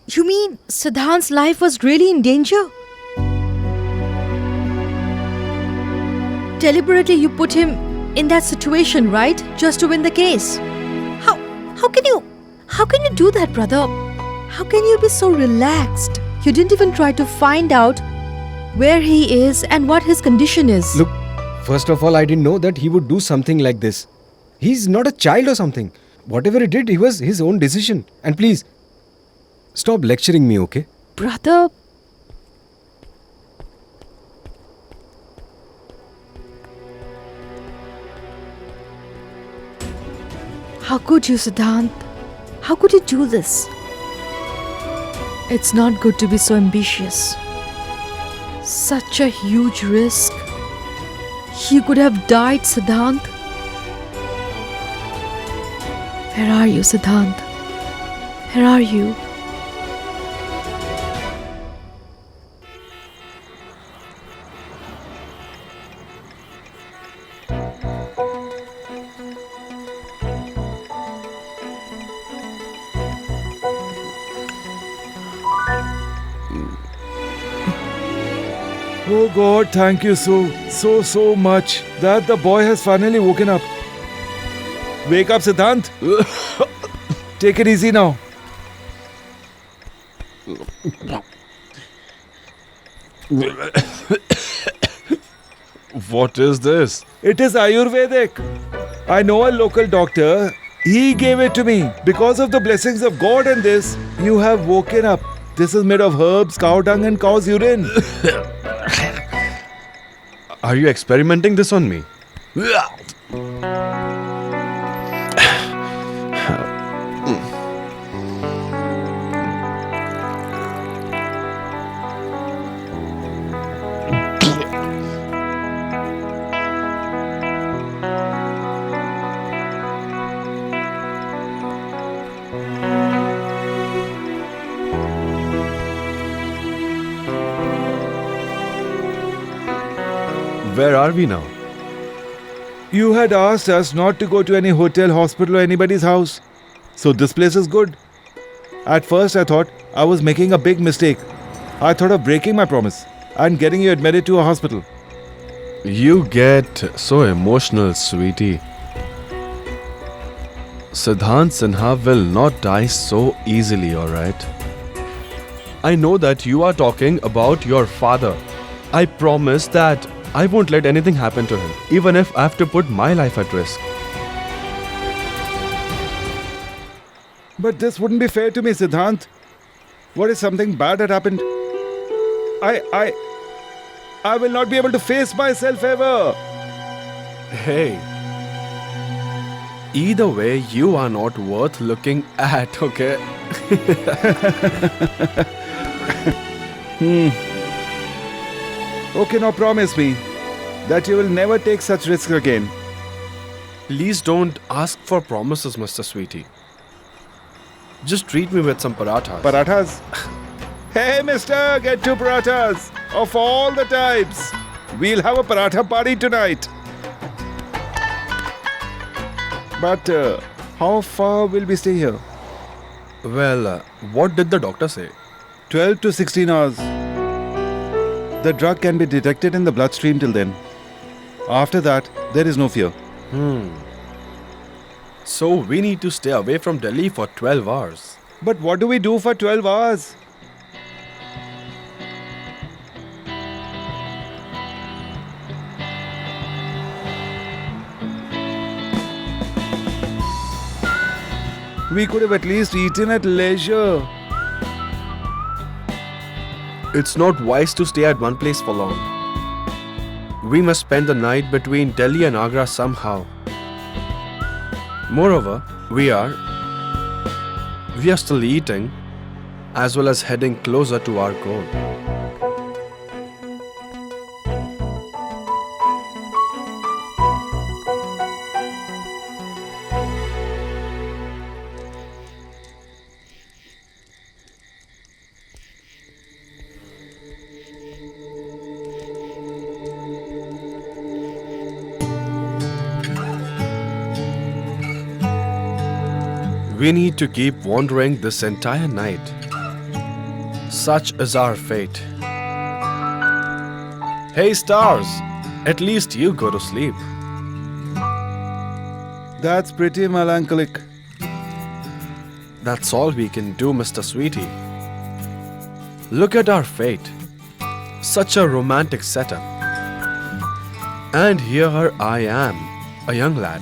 You mean Siddhant's life was really in danger? Deliberately you put him in that situation, right? Just to win the case. How can you do that, brother? How can you be so relaxed? You didn't even try to find out where he is and what his condition is. Look, first of all, I didn't know that he would do something like this. He's not a child or something. Whatever he did, it was his own decision. And please, stop lecturing me, okay? Brother, how could you, Siddhant? How could you do this? It's not good to be so ambitious. Such a huge risk. He could have died, Siddhant. Where are you, Siddhant? Where are you? Oh God, thank you so much that the boy has finally woken up. Wake up, Siddhant. Take it easy now. What is this? It is Ayurvedic. I know a local doctor. He gave it to me. Because of the blessings of God and this, you have woken up. This is made of herbs, cow dung and cow's urine. Are you experimenting this on me? Where are we now? You had asked us not to go to any hotel, hospital or anybody's house. So this place is good. At first I thought I was making a big mistake. I thought of breaking my promise and getting you admitted to a hospital. You get so emotional, sweetie. Siddhant Sinha will not die so easily, alright? I know that you are talking about your father. I promise that I won't let anything happen to him, even if I have to put my life at risk. But this wouldn't be fair to me, Siddhant. What if something bad had happened? I will not be able to face myself ever. Hey. Either way, you are not worth looking at, okay? Okay, now promise me that you will never take such risks again. Please don't ask for promises, Mr. Sweetie. Just treat me with some parathas. Parathas? Hey, mister, get 2 parathas. Of all the types. We'll have a paratha party tonight. But how far will we stay here? Well, what did the doctor say? 12 to 16 hours. The drug can be detected in the bloodstream till then. After that, there is no fear. So we need to stay away from Delhi for 12 hours. But what do we do for 12 hours? We could have at least eaten at leisure. It's not wise to stay at one place for long. We must spend the night between Delhi and Agra somehow. Moreover, we are still eating as well as heading closer to our goal. We need to keep wandering this entire night. Such is our fate. Hey stars, at least you go to sleep. That's pretty melancholic. That's all we can do, Mr. Sweetie. Look at our fate. Such a romantic setup. And here I am, a young lad,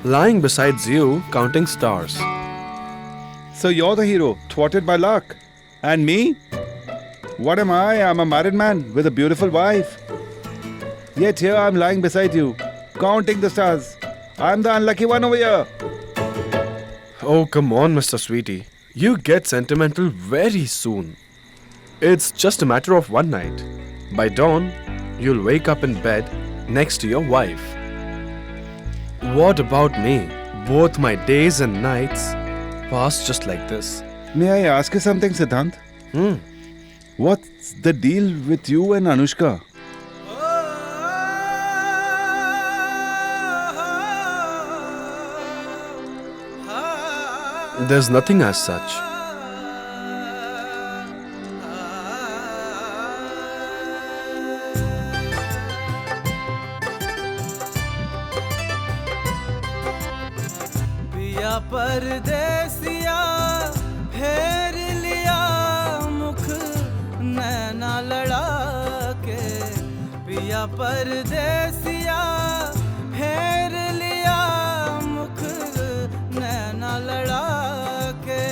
lying beside you, counting stars. So you're the hero, thwarted by luck. And me? What am I? I'm a married man with a beautiful wife. Yet here I'm lying beside you, counting the stars. I'm the unlucky one over here. Oh, come on, Mr. Sweetie. You get sentimental very soon. It's just a matter of one night. By dawn, you'll wake up in bed next to your wife. What about me? Both my days and nights pass just like this. May I ask you something, Siddhant? Hmm. What's the deal with you and Anushka? There's nothing as such. पिया परदेसिया फेर लिया मुख नैना लड़ा के पिया परदेसिया फेर लिया मुख नैना लड़ा के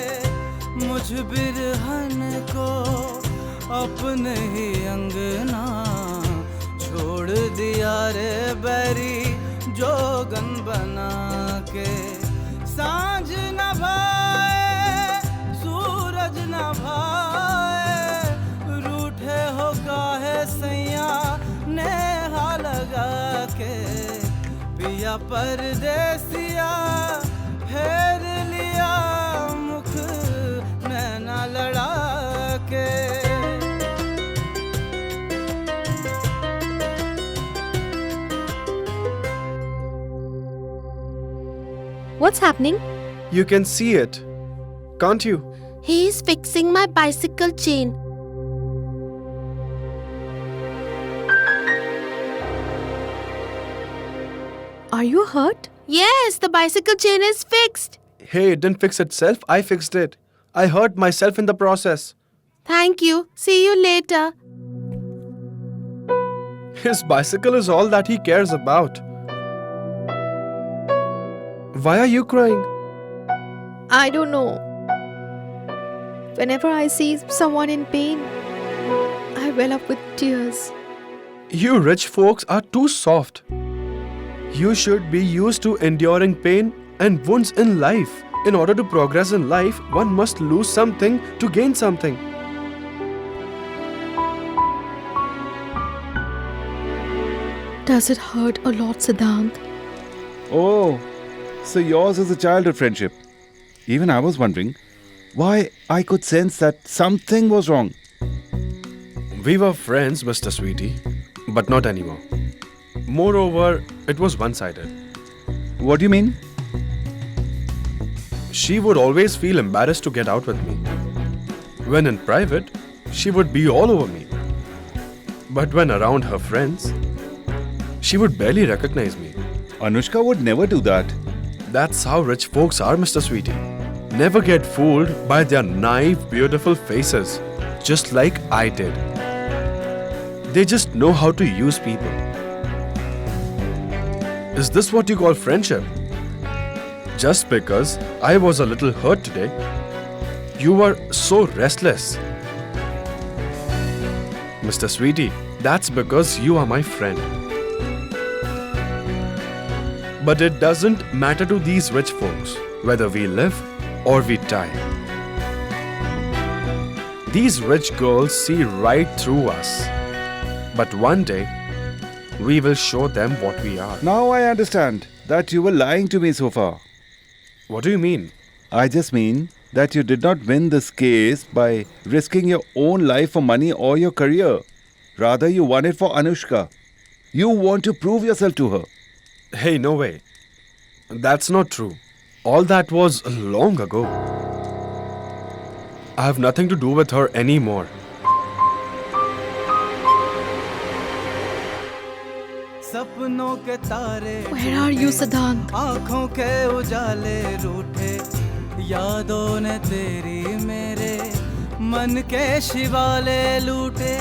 मुझ बिरहन को अपने ही अंगना छोड़ दिया रे बैरी जोगन बना के सांझ न भाए सूरज न भाए रूठे हो काहे सैया नेहा लगा के पिया परदेसिया फेर लिया मुख नैना लड़ा के What's happening? You can see it, can't you? He's fixing my bicycle chain. Are you hurt? Yes, the bicycle chain is fixed. Hey, it didn't fix itself. I fixed it. I hurt myself in the process. Thank you. See you later. His bicycle is all that he cares about. Why are you crying? I don't know. Whenever I see someone in pain, I well up with tears. You rich folks are too soft. You should be used to enduring pain and wounds in life. In order to progress in life, one must lose something to gain something. Does it hurt a lot, Siddhant? Oh, so yours is a childhood friendship. Even I was wondering why I could sense that something was wrong. We were friends, Mr. Sweetie, but not anymore. Moreover, it was one-sided. What do you mean? She would always feel embarrassed to get out with me. When in private, she would be all over me. But when around her friends, she would barely recognize me. Anushka would never do that. That's how rich folks are, Mr. Sweetie. Never get fooled by their naive, beautiful faces, just like I did. They just know how to use people. Is this what you call friendship? Just because I was a little hurt today, you were so restless. Mr. Sweetie, that's because you are my friend. But it doesn't matter to these rich folks whether we live or we die. These rich girls see right through us. But one day, we will show them what we are. Now I understand that you were lying to me so far. What do you mean? I just mean that you did not win this case by risking your own life for money or your career. Rather, you won it for Anushka. You want to prove yourself to her. Hey, no way. That's not true. All that was long ago. I have nothing to do with her anymore. सपनों के तारे Where are you, Siddhant? आँखों के उजाले रूठे, यादों ने तेरी मेरे मन के शिवाले लूटे।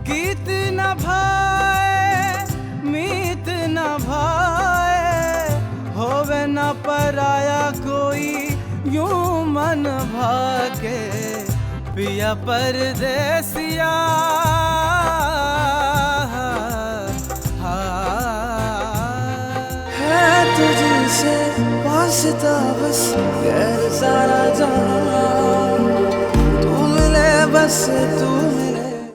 गीत न भाए मीत न भाए, होवे न पराया कोई यूं मन भाके, पिया परदेसिया तुझसे वास्ता बस गैर सारा जहां, तू मिले बस तू